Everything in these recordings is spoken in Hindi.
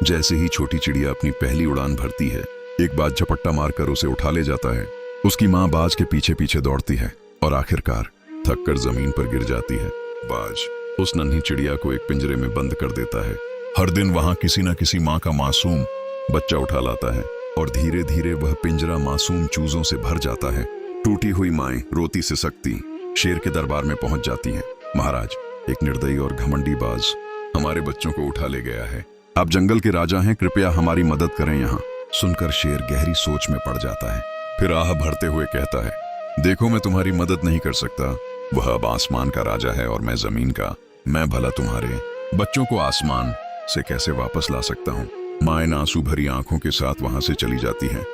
जैसे ही छोटी चिड़िया अपनी पहली उड़ान भरती है, एक बाज झपट्टा मारकर उसे उठा ले जाता है। उसकी माँ बाज के पीछे पीछे दौड़ती है और आखिरकार थककर जमीन पर गिर जाती है। बाज उस नन्ही चिड़िया को एक पिंजरे में बंद कर देता है। हर दिन वहां किसी न किसी माँ का मासूम बच्चा उठा लाता है और धीरे धीरे वह पिंजरा मासूम चूजों से भर जाता है। टूटी हुई माएं रोती सिसकती शेर के दरबार में पहुंच जाती हैं। महाराज, एक निर्दयी और घमंडी बाज हमारे बच्चों को उठा ले गया है। आप जंगल के राजा हैं, कृपया हमारी मदद करें। यहाँ सुनकर शेर गहरी सोच में पड़ जाता है। फिर आह भरते हुए कहता है, देखो, मैं तुम्हारी मदद नहीं कर सकता। वह अब आसमान का राजा है और मैं जमीन का। मैं भला तुम्हारे बच्चों को आसमान से कैसे वापस ला सकता हूँ। माएं आंसू भरी आंखों के साथ वहां से चली जाती हैं।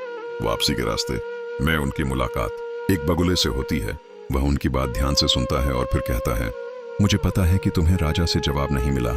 वापसी के रास्ते में उनकी मुलाकात एक बगुले से होती है। वह उनकी बात ध्यान से सुनता है और फिर कहता है, मुझे पता है कि तुम्हें राजा से जवाब नहीं मिला,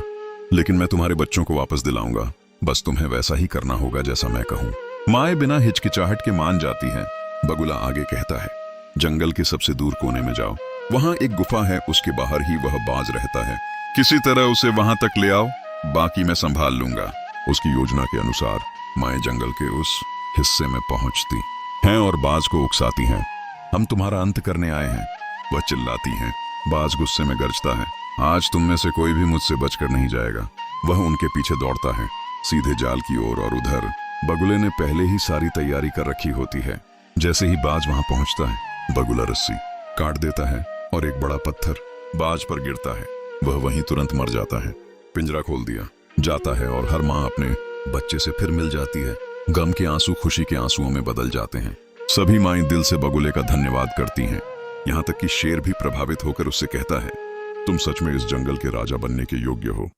लेकिन मैं तुम्हारे बच्चों को वापस दिलाऊंगा। बस तुम्हें वैसा ही करना होगा जैसा मैं कहूँ। माएं बिना हिचकिचाहट के मान जाती हैं। बगुला आगे कहता है, जंगल के सबसे दूर कोने में जाओ, वहां एक गुफा है, उसके बाहर ही वह बाज रहता है। किसी तरह उसे वहां तक ले आओ, बाकी मैं संभाल लूंगा। उसकी योजना के अनुसार माएं जंगल के उस हिस्से में पहुंचती हैं और बाज को उकसाती हैं। हम तुम्हारा अंत करने आए हैं, वह चिल्लाती हैं। बाज गुस्से में गरजता है, आज तुम में से कोई भी मुझसे बचकर नहीं जाएगा। वह उनके पीछे दौड़ता है, सीधे जाल की ओर, और उधर बगुले ने पहले ही सारी तैयारी कर रखी होती है। जैसे ही बाज वहां पहुंचता है, बगुला रस्सी काट देता है और एक बड़ा पत्थर बाज पर गिरता है। वह वहीं तुरंत मर जाता है। पिंजरा खोल दिया जाता है और हर माँ अपने बच्चे से फिर मिल जाती है। गम के आंसू खुशी के आंसुओं में बदल जाते हैं। सभी माएं दिल से बगुले का धन्यवाद करती हैं। यहाँ तक कि शेर भी प्रभावित होकर उससे कहता है, तुम सच में इस जंगल के राजा बनने के योग्य हो।